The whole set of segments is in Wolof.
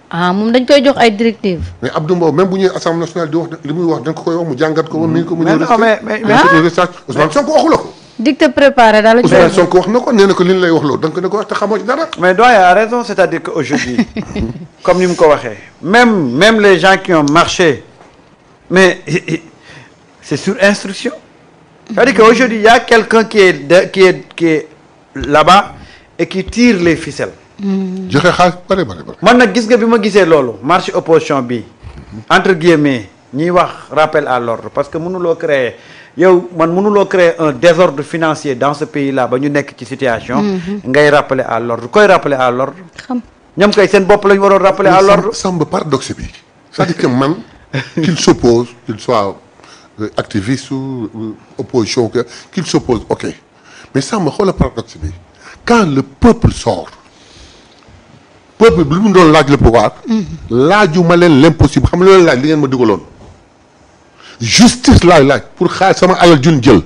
ah moom dañ koy jox ay directives. mais Abdou Mbow même bu ñëwee assemblée nationale di wax li muy wax dañ ko koy wax mu jàngat ko. mu ñëw Ousmane Sonko waxu la ko. dicté préparé daal la. Ousmane Sonko wax na ko nee na ko li ñu lay wax loolu da nga ko ne ko wax te xamoo ci dara. mais doyen a raison c'est-à-dire que aujourd'hui comme ni mu ko waxee même les gens qui ont marché mais c'est sur instruction. c'est-à-dire que aujourd'hui il y a quelqu'un qui est là-bas et qui tire les ficelles. joxe xaalis bare. man nag gis nga bi ma gisee loolu marche opposition bi entre guillemets ñiy wax rappel à l'ordre parce que mënuloo créer un désordre financier dans ce pays-là ba ñu nekk ci situation. ngay rappeler à l'ordre koy rappeler à l'ordre. ñoom kay seen bopp la ñu waroon rappeler à l'ordre. Samba paradoxe bi c'est-à-dire que man qu'il s'oppose qu'il soit activiste ou opposition qu'il s'oppose ok mais Samba xoolal paradoxe bi quand le peuple sort. peuple bi lu mu doon laaj le pouvoir. laajuma leen l'impossible xam nga loolu laaj li ngeen ma dugaloon. justice laay laaj pour xaar sama alal jun jël.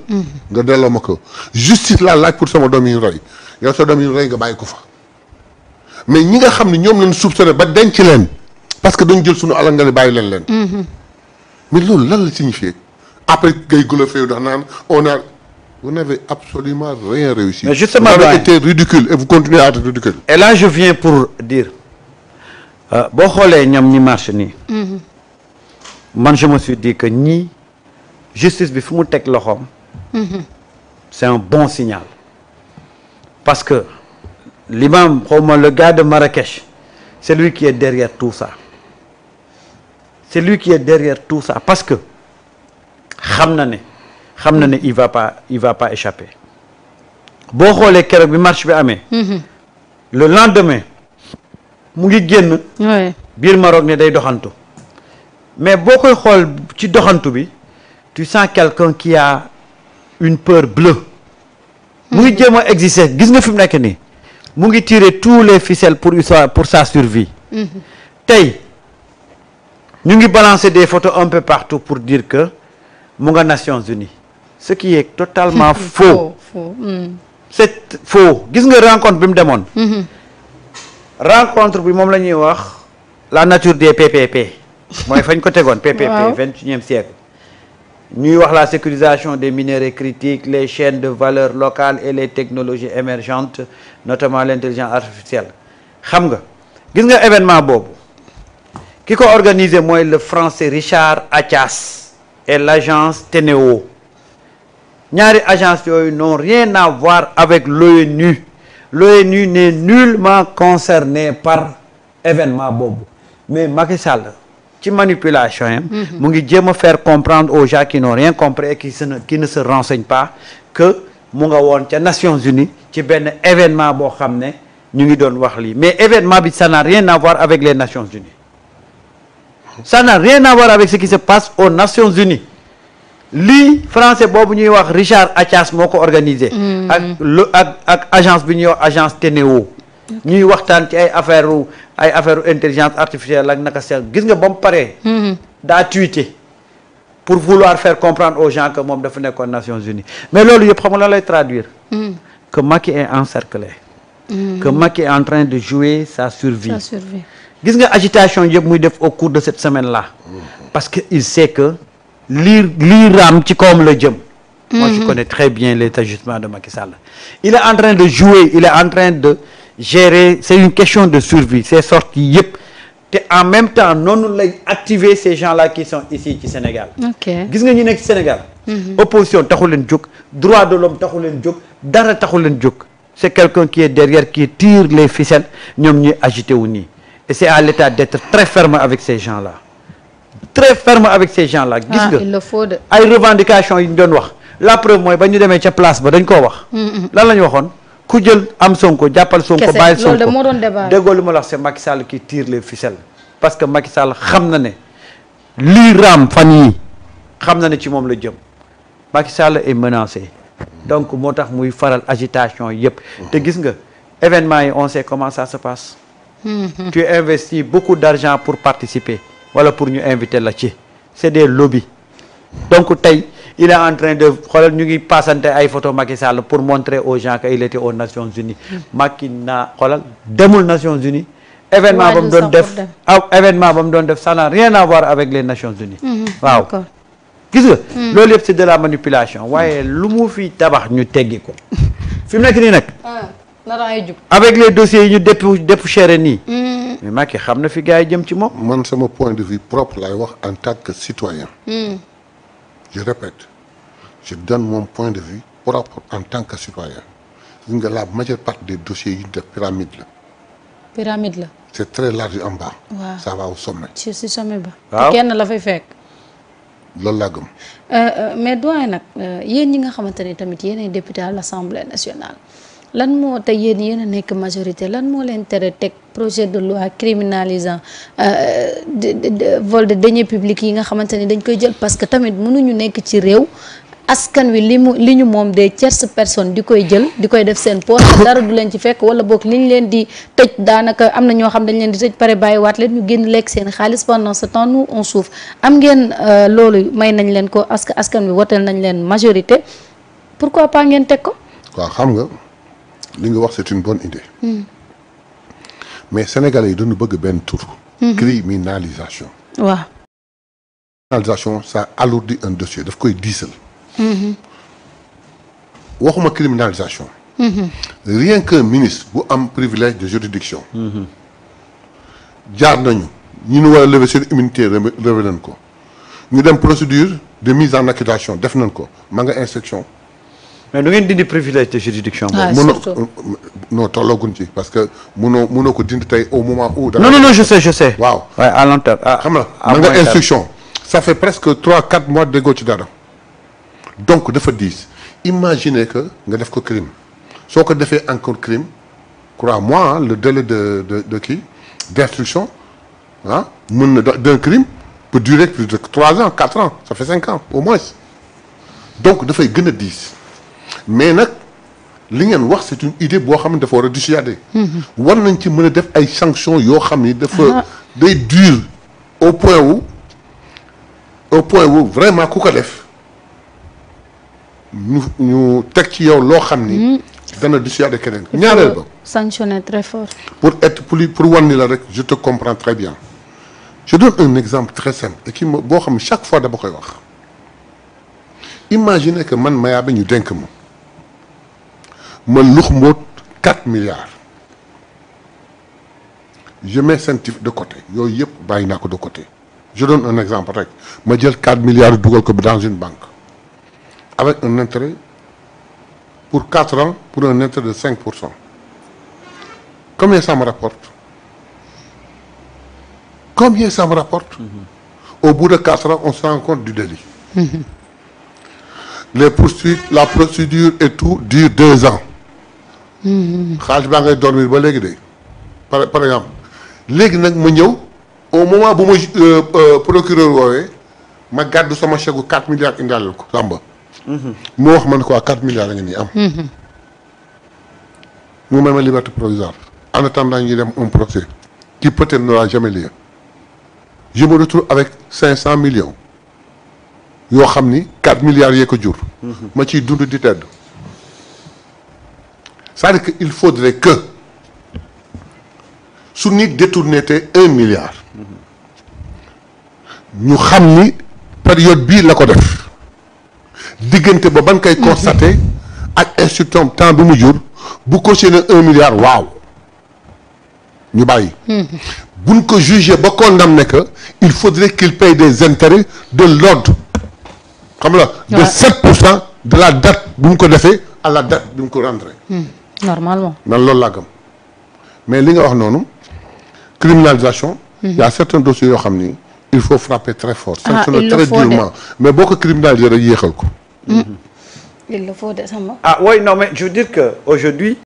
nga delloo ma ko justice laa laaj pour sama doom yi ñu rey yow sa doom yi ñu rey nga bàyyi ko fa. mais ñi nga xam ne ñoom lañ soupçonné ba denc leen parce que dañ jël suñu alal nga ne bàyyi leen. mais loolu lan la signifié après ngay golofé ndax naan vous n'avez absolument rien réussi. Mais justement, vous avez été ridicule et vous continuez à être ridicule. Et là je viens pour dire boo xoolee ñoom ñi marche nii. man je me suis dit que ñii justice bi fu mu teg loxoom. c'est un bon signal. parce que l'imam xawma le gars de Marrakech c'est lui qui est derrière tout ça. c'est lui qui est derrière tout ça parce que xam na ne il va pas échapper boo xoolee keroog bi marche bi amee. le lendemain mu ngi génn. biir Maroc ne day doxantu. mais boo koy xool ci doxantu bi tu sens quelqu'un qui a une peur bleue. mu ngi jéem a exister gis nga fi mu nekk nii mu ngi tirer tous les ficelles pour sa survie. tey ñu ngi balancer des photos un peu partout pour dire que mu nga Nations Unies. ce qui est totalement faux. c'est faux gis nga rencontre bi mu demoon. rencontre bi moom la ñuy wax la nature des PPP mooy fañ ko tegoon. PPP 21e siècle. ñuy wax la sécurisation des minéraux critiques les chaînes de valeur locales et les technologies émergentes notamment l'intelligence artificielle. xam nga gis nga événement boobu ki ko organisé mooy le français Richard Attias et l'agence Teneo. ñaari agence yooyu n'ont rien à voir avec l'ONU. l'ONU n'est nullement concerné par événement boobu mais Macky Sall ci manipulation yam mu ngi jéem a faire comprendre aux gens qui n'ont rien compris et qui ne se renseignent pas que mu nga woon ca Nations Unies ci benn événement boo xam ne ñu ngi doon wax lii mais événement bi ça n'a rien à voir avec les Nations Unies. ça n'a rien à voir avec ce qui se passe aux Nations Unies. lii français boobu ñuy wax Richard Attias moo ko organisé. ak agence bi ñuy wax agence Teneo. ñuy waxtaan ci ay affaire intelligence artificielle ak naka seet gis nga ba mu paree. daa tweeté pour vouloir faire comprendre aux gens que moom dafa nekkoon Nations Unies mais loolu yëpp xam nga lan lay traduire. que Macky est encerclé. que Macky est en train de jouer sa survie. gis nga agitation yëpp muy def au cours de cette semaine là. parce que il sait que. lii raam ci kawam la jëm. moi je connais très bien les ajustements de Macky Sall. il est en train de jouer il est en train de gérer c'est une question de survie ces sorties yëpp te en même temps noonu lay activer ces gens-là qui sont ici ci Sénégal. gis nga ñu nekk ci Sénégal. opposition taxu leen jóg droit de l'homme taxu leen jóg dara taxu leen jóg c'est quelqu'un qui est derrière qui tire les ficelles ñoom ñuy agité wu nii et c'est à l'État d'être très ferme avec ces gens-là. très ferme avec ces gens-là. gis nga il le faut de. ay revendications yi ñu doon wax la preuve mooy ba ñu demee ca place ba dañ koo wax. lan la ñu waxoon ku jël am Sonko jàppal Sonko bàyyi Sonko loolu de moo doon débat. déggoo li ma la wax c'est Macky Sall qui tire les ficelles parce que Macky Sall xam na ne lii raam fan yii xam na ne ci moom la jëm Macky Sall est menacé donc moo tax muy faral agitation yëpp te gis nga événement yi on sait comment ça se passe. tu investis beaucoup d'argent pour participer. wala pour ñu inviter la ci c'est des lobbies donc tey il est en train de xoolal ñu ngi passante ay photo Macky Sall pour montrer aux gens qu'il était aux Nations Unies. Macky naa xoolal demul Nations Unies événement ba mu doon def événement ba mu doon def ça n'a rien à voir avec les Nations Unies. waaw gis nga. loolu yëpp c'est de la manipulation waaye lu mu fi tabax ñu teggi ko fi mu nekk nii nag. avec les dossiers yi ñu dépoussiéré nii. mais Macky xam na fi gars yi jëm ci moom. man sama point de vue propre laay wax en tant que citoyen. je répète je donne mon point de vue propre en tant que citoyen. gis nga la majeure partie des dossiers yi ñu def pyramide la. pyramide la. c'est très large en bas. waaw ça va au sommet. ci sommet ba. waaw kenn la fay fekk. loolu laa gëm. mais doyen nag yéen ñi nga xamante ni tamit yéenay député à l'Assemblée nationale lan moo tey yéen a nekk majorité lan moo leen tere teg projet de loi criminalisant vol de deniers publics yi nga xamante ni dañ koy jël parce que tamit mënuñu nekk ci réew askan wi li ñu moom des tierces personnes di koy jël di koy def seen poche dara du leen ci fekk wala boog liñ leen di tëj daanaka am na ñoo xam dañ leen di tëj pare bàyyiwaat leen ñu génn lekk seen xaalis pendant ce temps nous on souffre am ngeen loolu may nañ leen ko parce que askan wi woteel nañ leen majorité pourquoi pas ngeen teg ko. waaw xam nga li nga wax c'est une bonne idée. mais sénégalais yi dañu bëgg benn tur. criminalisation. waaw. criminalisation ça alourdit un dossier daf koy diisal. waxuma criminalisation. rien qu'un ministre bu am privilège de juridiction. jaar nañu ñu nu war a lever seen immunité lever nañ ko ñu dem procédure de mise en accusation def nañ ko ma nga instruction. mais du ngeen dindi privilège de juridiction. surtout non tollooguñ ci parce que mënoo ko dindi tey au moment où. non je sais. waaw waaye à long terme. xam nga ma nga instruction. ça fait presque 3-4 mois déggoo ci dara. donc dafa diis imaginez que nga def ko crime soo ko defee encore crime crois-moi le délai de kii d'instruction mën na d'un crime peut durer plus de 3 ans 4 ans ça fait 5 ans au moins donc dafay gën a diis mais nag li ngeen wax c'est une idée boo xam ne dafa war a dissuader. war nañ ci mën a def ay sanctions yoo xam ni dafa day dur au point où vraiment ku ko def. ñu teg ci yow loo xam ni. dana dissuader keneen. ñaareel ba sanctionner très fort. pour wan ni la rek je te comprends très bien je donne un exemple très simple et qui boo xam ne chaque fois dama koy wax. imaginez que man Mayabé ñu dénk ma lux mboot 4 milliards je mets Sentif de côté yooyu yëpp bàyyi naa ko de côté je donne un exemple rek ma jël 4 milliards dugal ko dans une banque. avec un intérêt pour 4 ans pour un intérêt de 5%. Combien ça me rapporte? Au bout de 4 ans, on se rend compte du délit. Les poursuites, la procédure et tout dure 2 ans. xaalis baa ngay dormir ba léegi de par exemple léegi nag ma ñëw au moment bu ma procureur woowee ma gàddu sama chèque gu 4 milliards indaaleel ko Samba. moo wax man quoi 4 milliards la ngeen ñuy am. mu may ma liberté provisoire. en attendant ñu dem un procès qui peut-être n'aura jamais lieu. je me retrouve avec 500 millions yoo xam ni 4 milliards yee ko jur. ma ciy dund di tedd. c'est-à-dire que il faudrait que su nit détourné te 1 milliard. ñu xam ni période bii la ko def. diggante ba ban koy constaté ak institution temps bi mu jur bu cautionné 1 milliard waaw ñu bàyyi. buñ ko jugé ba condamné que il faudrait qu'il paye des intérêts de l'ordre xam nga de 7% de la date bu mu ko defee à la date bi mu ko rendre. normalement. man loolu laa gëm mais li nga wax noonu criminalisation. y a certains dossiers yoo xam ni il faut frapper très fort. sanctionner très durement mais boo ko criminaliser rek yéexal ko. il le faut de sama. oui non mais je veux dire que aujourd'hui